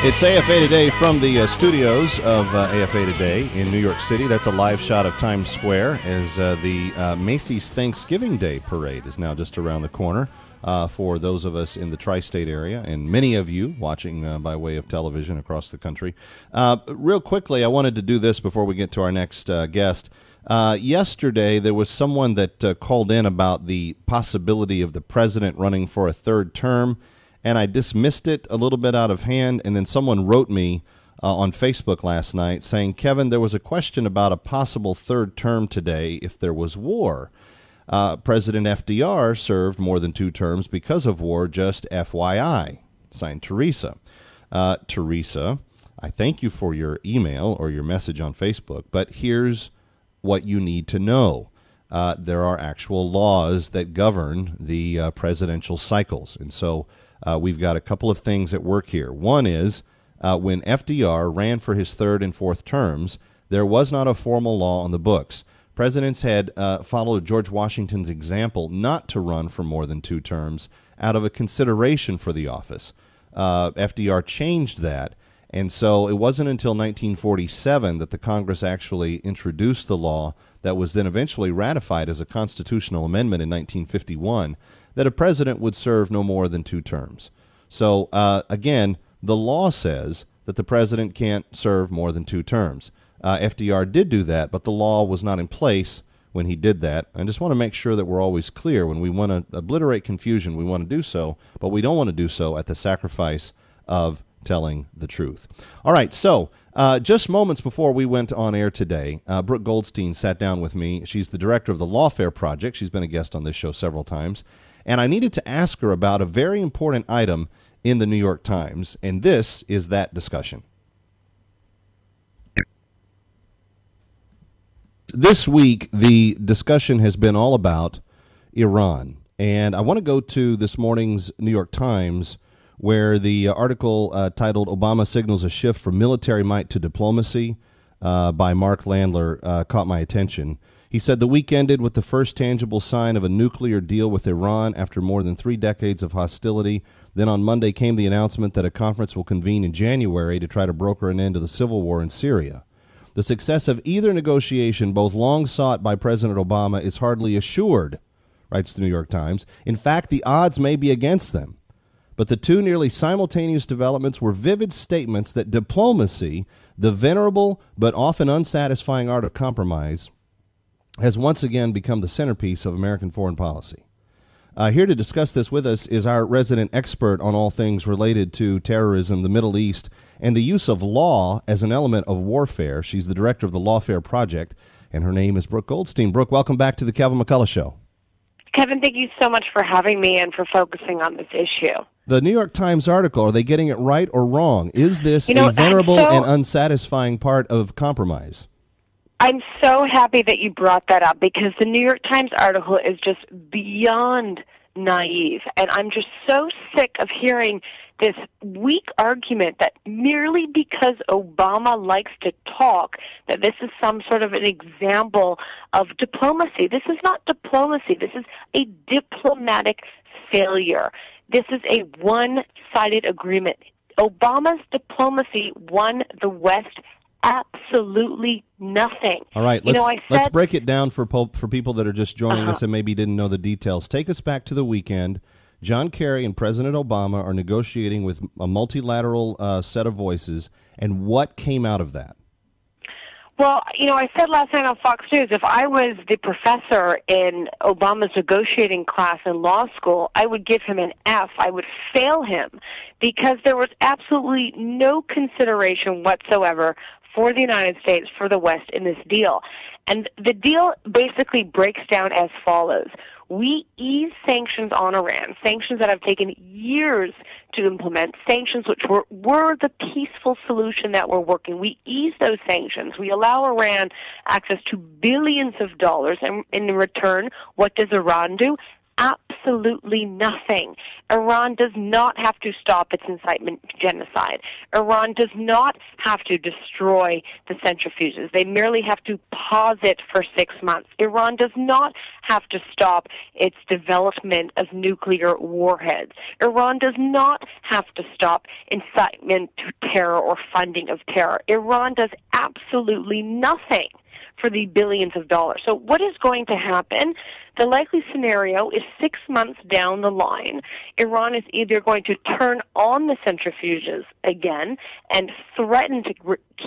It's AFA Today from the studios of AFA Today in New York City. That's a live shot of Times Square as the Macy's Thanksgiving Day Parade is now just around the corner for those of us in the tri-state area and many of you watching by way of television across the country. Real quickly, I wanted to do this before we get to our next guest. Yesterday, there was someone that called in about the possibility of the president running for a third term, and I dismissed it a little bit out of hand, and then someone wrote me on Facebook last night saying, Kevin, there was a question about a possible third term today if there was war. President FDR served more than 2 terms because of war, just FYI. Signed, Teresa. Teresa, I thank you for your email or your message on Facebook, but here's what you need to know. There are actual laws that govern the presidential cycles, and so we've got a couple of things at work here. One is when FDR ran for his 3rd and 4th terms, there was not a formal law on the books. Presidents had followed George Washington's example not to run for more than 2 terms out of a consideration for the office. FDR changed that, and so it wasn't until 1947 that the Congress actually introduced the law that was then eventually ratified as a constitutional amendment in 1951 that a president would serve no more than 2 terms. So, again, the law says that the president can't serve more than 2 terms. FDR did do that, but the law was not in place when he did that. I just want to make sure that we're always clear. When we want to obliterate confusion, we want to do so, but we don't want to do so at the sacrifice of telling the truth. All right, so just moments before we went on air today, Brooke Goldstein sat down with me. She's the director of the Lawfare Project. She's been a guest on this show several times. And I needed to ask her about a very important item in the New York Times, and this is that discussion. This week, the discussion has been all about Iran, and I want to go to this morning's New York Times, where the article titled Obama Signals a Shift from Military Might to Diplomacy by Mark Landler caught my attention. He said the week ended with the first tangible sign of a nuclear deal with Iran after more than 3 decades of hostility. Then on Monday came the announcement that a conference will convene in January to try to broker an end to the civil war in Syria. The success of either negotiation, both long sought by President Obama, is hardly assured, writes the New York Times. In fact, the odds may be against them. But the 2 nearly simultaneous developments were vivid statements that diplomacy, the venerable but often unsatisfying art of compromise, has once again become the centerpiece of American foreign policy. Here to discuss this with us is our resident expert on all things related to terrorism, the Middle East, and the use of law as an element of warfare. She's the director of the Lawfare Project, and her name is Brooke Goldstein. Brooke, welcome back to the Kevin McCullough Show. Kevin, thank you so much for having me and for focusing on this issue. The New York Times article, are they getting it right or wrong? Is this a venerable and unsatisfying part of compromise? I'm so happy that you brought that up because the New York Times article is just beyond naive. And I'm just so sick of hearing this weak argument that merely because Obama likes to talk, that this is some sort of an example of diplomacy. This is not diplomacy. This is a diplomatic failure. This is a one-sided agreement. Obama's diplomacy won the West absolutely nothing. All right, let's break it down for people that are just joining us and maybe didn't know the details. Take us back to the weekend. John Kerry and President Obama are negotiating with a multilateral set of voices, and what came out of that? Well, I said last night on Fox News, if I was the professor in Obama's negotiating class in law school, I would give him an F. I would fail him because there was absolutely no consideration whatsoever for the United States, for the West in this deal. And the deal basically breaks down as follows. We ease sanctions on Iran, sanctions that have taken years to implement, sanctions which were the peaceful solution that we're working. We ease those sanctions. We allow Iran access to billions of dollars, and in return, what does Iran do? absolutely nothing. Iran does not have to stop its incitement to genocide. Iran does not have to destroy the centrifuges. They merely have to pause it for 6 months. Iran does not have to stop its development of nuclear warheads. Iran does not have to stop incitement to terror or funding of terror. Iran does absolutely nothing for the billions of dollars. So what is going to happen? The likely scenario is 6 months down the line, Iran is either going to turn on the centrifuges again and threaten to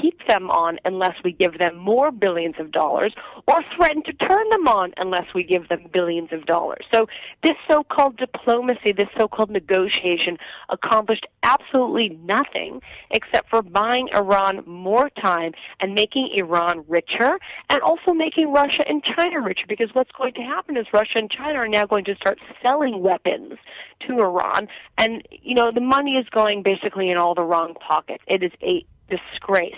keep them on unless we give them more billions of dollars, or threaten to turn them on unless we give them billions of dollars. So this so-called diplomacy, this so-called negotiation accomplished absolutely nothing except for buying Iran more time and making Iran richer, and also making Russia and China richer, because what's going to happen is Russia and China are now going to start selling weapons to Iran, and, you know, the money is going basically in all the wrong pockets. It is a disgrace.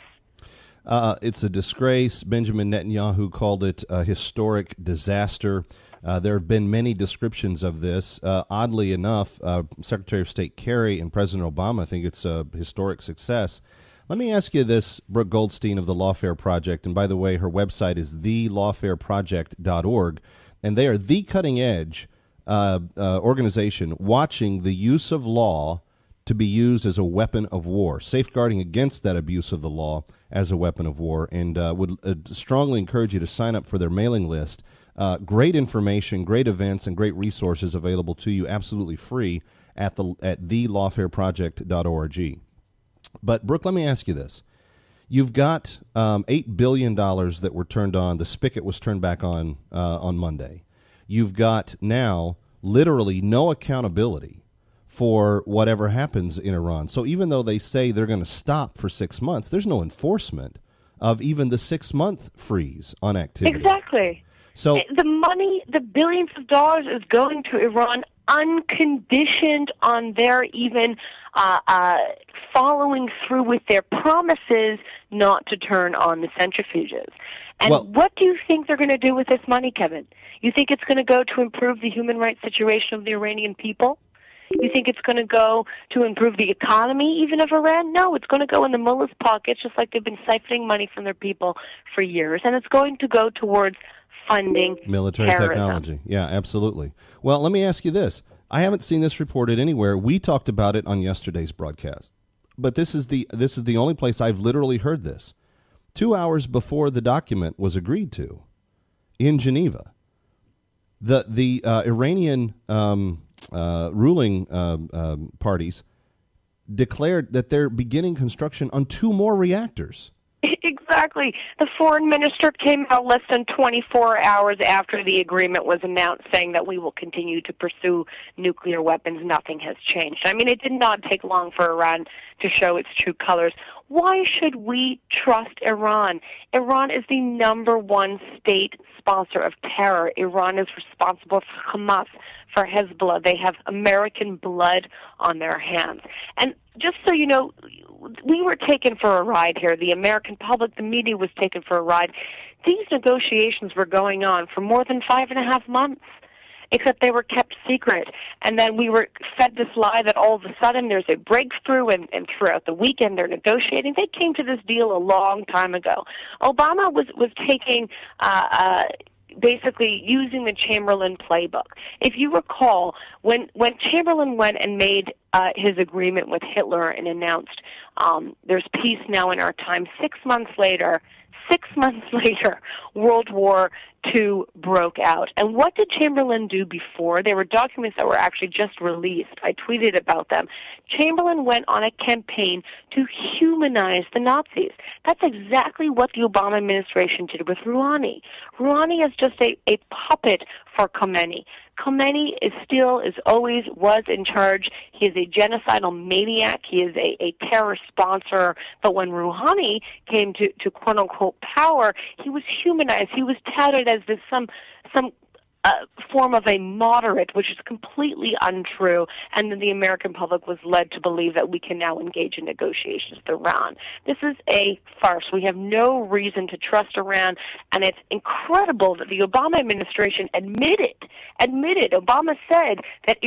It's a disgrace. Benjamin Netanyahu called it a historic disaster. There have been many descriptions of this. Oddly enough, Secretary of State Kerry and President Obama think it's a historic success. Let me ask you this, Brooke Goldstein of the Lawfare Project, and by the way, her website is thelawfareproject.org, and they are the cutting-edge organization watching the use of law to be used as a weapon of war, safeguarding against that abuse of the law as a weapon of war, and would strongly encourage you to sign up for their mailing list. Great information, great events, and great resources available to you absolutely free at thelawfareproject.org. But, Brooke, let me ask you this. You've got $8 billion that were turned on. The spigot was turned back on Monday. You've got now literally no accountability for whatever happens in Iran. So even though they say they're going to stop for 6 months, there's no enforcement of even the 6-month freeze on activity. Exactly. So the money, the billions of dollars, is going to Iran unconditioned on their even following through with their promises not to turn on the centrifuges. And what do you think they're going to do with this money, Kevin? You think it's going to go to improve the human rights situation of the Iranian people? You think it's going to go to improve the economy even of Iran? No, it's going to go in the mullahs' pockets, just like they've been siphoning money from their people for years. And it's going to go towards funding military terrorism. Technology. Yeah, absolutely. Well, let me ask you this. I haven't seen this reported anywhere. We talked about it on yesterday's broadcast. But this is the only place I've literally heard this. 2 hours before the document was agreed to in Geneva, the Iranian ruling parties declared that they're beginning construction on 2 more reactors. Exactly. The foreign minister came out less than 24 hours after the agreement was announced, saying that we will continue to pursue nuclear weapons. Nothing has changed. I mean, it did not take long for Iran to show its true colors. Why should we trust Iran? Iran is the #1 state sponsor of terror. Iran is responsible for Hamas, for Hezbollah. They have American blood on their hands. And just so you know, we were taken for a ride here. The American public, the media was taken for a ride. These negotiations were going on for more than 5.5 months, except they were kept secret. And then we were fed this lie that all of a sudden there's a breakthrough, and throughout the weekend they're negotiating. They came to this deal a long time ago. Obama was taking basically using the Chamberlain playbook. If you recall, when Chamberlain went and made his agreement with Hitler and announced there's peace now in our time, 6 months later, World War II broke out. And what did Chamberlain do before? There were documents that were actually just released. I tweeted about them. Chamberlain went on a campaign to humanize the Nazis. That's exactly what the Obama administration did with Rouhani. Rouhani is just a puppet for Khomeini. Khomeini always was in charge. He is a genocidal maniac. He is a terror sponsor. But when Rouhani came to quote-unquote power, he was humanized. He was touted as this some form of a moderate, which is completely untrue, and then the American public was led to believe that we can now engage in negotiations with Iran. This is a farce. We have no reason to trust Iran, and it's incredible that the Obama administration admitted, Obama said that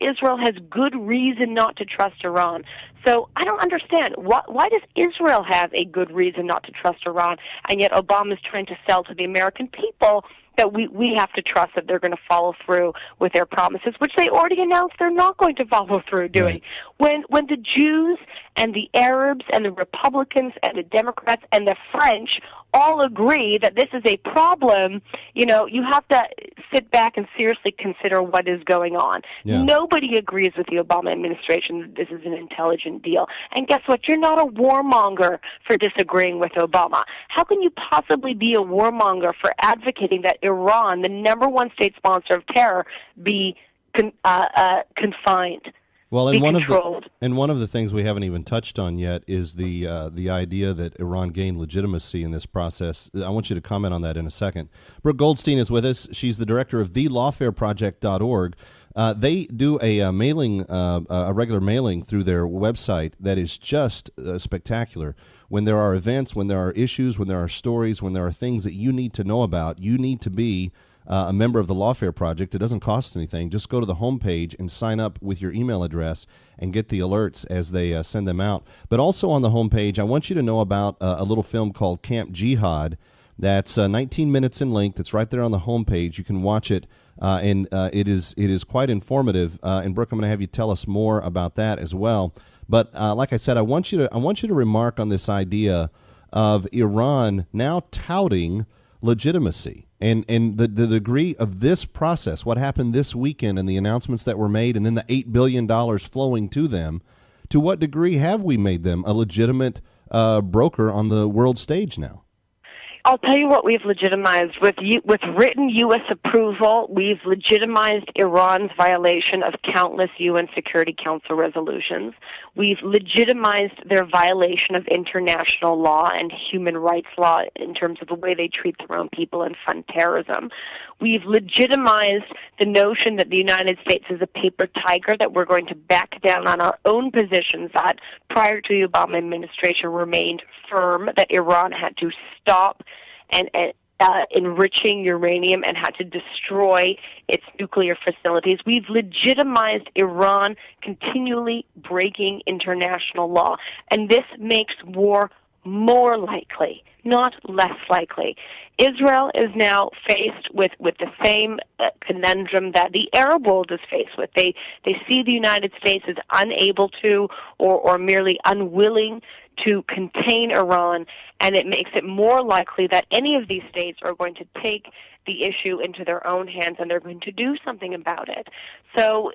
Israel has good reason not to trust Iran. So I don't understand. Why does Israel have a good reason not to trust Iran, and yet Obama is trying to sell to the American people that we have to trust that they're going to follow through with their promises, which they already announced they're not going to follow through doing. Right. When the Jews and the Arabs and the Republicans and the Democrats and the French all agree that this is a problem, you have to sit back and seriously consider what is going on. Yeah. Nobody agrees with the Obama administration that this is an intelligent deal. And guess what? You're not a warmonger for disagreeing with Obama. How can you possibly be a warmonger for advocating that Iran, the number one state sponsor of terror, be confined? Well, and one of the things we haven't even touched on yet is the idea that Iran gained legitimacy in this process. I want you to comment on that in a second. Brooke Goldstein is with us. She's the director of thelawfareproject.org. They do a mailing, a regular mailing through their website that is just spectacular. When there are events, when there are issues, when there are stories, when there are things that you need to know about, you need to be a member of the Lawfare Project. It doesn't cost anything. Just go to the homepage and sign up with your email address and get the alerts as they send them out. But also on the homepage, I want you to know about a little film called Camp Jihad. That's 19 minutes in length. It's right there on the homepage. You can watch it, and it is quite informative. And Brooke, I'm going to have you tell us more about that as well. But like I said, I want you to remark on this idea of Iran now touting legitimacy. And the degree of this process, what happened this weekend and the announcements that were made and then the $8 billion flowing to them, to what degree have we made them a legitimate broker on the world stage now? I'll tell you what we've legitimized. With written U.S. approval, we've legitimized Iran's violation of countless UN Security Council resolutions. We've legitimized their violation of international law and human rights law in terms of the way they treat their own people and fund terrorism. We've legitimized the notion that the United States is a paper tiger, that we're going to back down on our own positions that prior to the Obama administration remained firm, that Iran had to stop and enriching uranium and had to destroy its nuclear facilities. We've legitimized Iran continually breaking international law, and this makes war more likely, not less likely. Israel is now faced with the same conundrum that the Arab world is faced with. They see the United States as unable to or merely unwilling to contain Iran, and it makes it more likely that any of these states are going to take the issue into their own hands and they're going to do something about it. So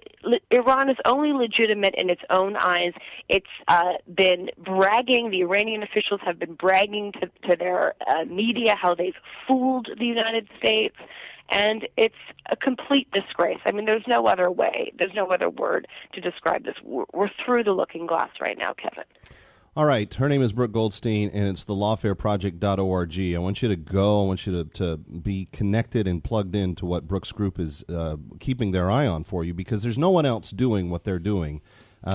Iran is only legitimate in its own eyes. It's been bragging, the Iranian officials have been bragging to their media how they've fooled the United States, and it's a complete disgrace. I mean, there's no other way, there's no other word to describe this. We're through the looking glass right now, Kevin. All right. Her name is Brooke Goldstein, and it's thelawfareproject.org. I want you to go. I want you to be connected and plugged into what Brooke's group is keeping their eye on for you, because there's no one else doing what they're doing.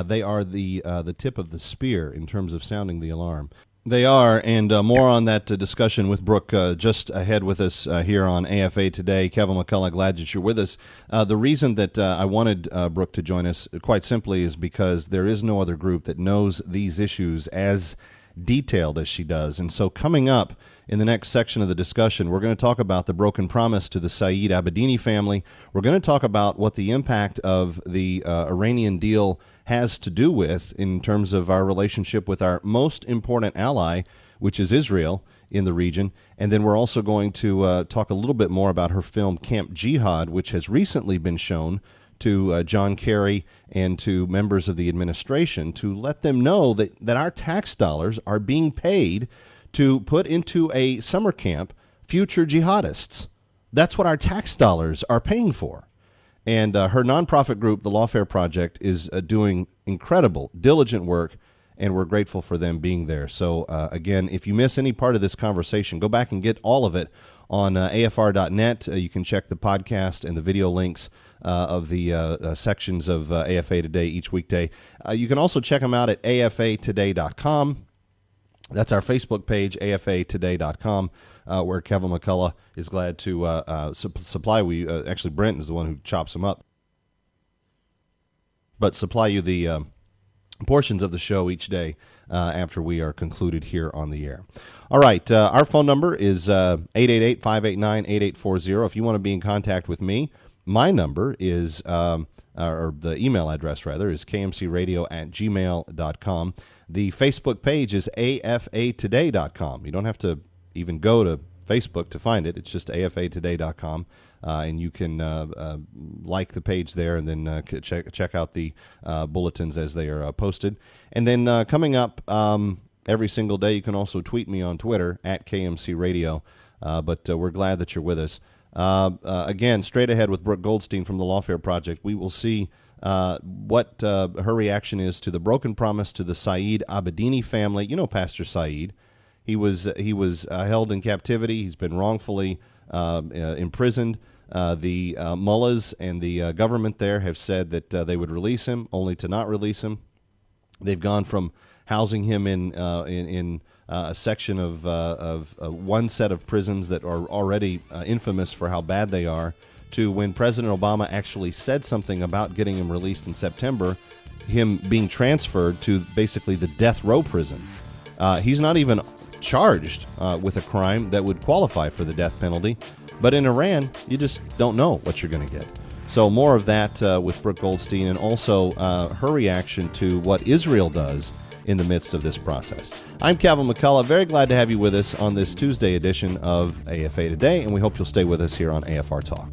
They are the tip of the spear in terms of sounding the alarm. They are, and more on that discussion with Brooke just ahead with us here on AFA Today. Kevin McCullough, glad that you're with us. The reason that I wanted Brooke to join us, quite simply, is because there is no other group that knows these issues as detailed as she does. And so coming up in the next section of the discussion, we're going to talk about the broken promise to the Saeed Abedini family. We're going to talk about what the impact of the Iranian deal has to do with in terms of our relationship with our most important ally, which is Israel in the region. And then we're also going to talk a little bit more about her film Camp Jihad, which has recently been shown to John Kerry and to members of the administration to let them know that our tax dollars are being paid to put into a summer camp future jihadists. That's what our tax dollars are paying for. And her nonprofit group, the Lawfare Project, is doing incredible, diligent work, and we're grateful for them being there. So, again, if you miss any part of this conversation, go back and get all of it on AFR.net. You can check the podcast and the video links of the sections of AFA Today each weekday. You can also check them out at afatoday.com. That's our Facebook page, afatoday.com, where Kevin McCullough is glad to supply. Actually, Brent is the one who chops them up, but supply you the portions of the show each day after we are concluded here on the air. All right, our phone number is 888-589-8840. If you want to be in contact with me, my number is, or the email address, rather, is kmcradio@gmail.com. The Facebook page is afatoday.com. You don't have to even go to Facebook to find it. It's just afatoday.com. And you can like the page there and then check out the bulletins as they are posted. And then coming up every single day, you can also tweet me on Twitter at KMC Radio. But we're glad that you're with us. Again, straight ahead with Brooke Goldstein from the Lawfare Project, we will see what her reaction is to the broken promise to the Saeed Abedini family. You know Pastor Saeed. He was held in captivity. He's been wrongfully imprisoned. The mullahs and the government there have said that they would release him, only to not release him. They've gone from housing him in a section of one set of prisons that are already infamous for how bad they are, to when President Obama actually said something about getting him released in September, him being transferred to basically the death row prison. He's not even charged with a crime that would qualify for the death penalty. But in Iran, you just don't know what you're going to get. So more of that with Brooke Goldstein, and also her reaction to what Israel does in the midst of this process. I'm Kevin McCullough. Very glad to have you with us on this Tuesday edition of AFA Today, and we hope you'll stay with us here on AFR Talk.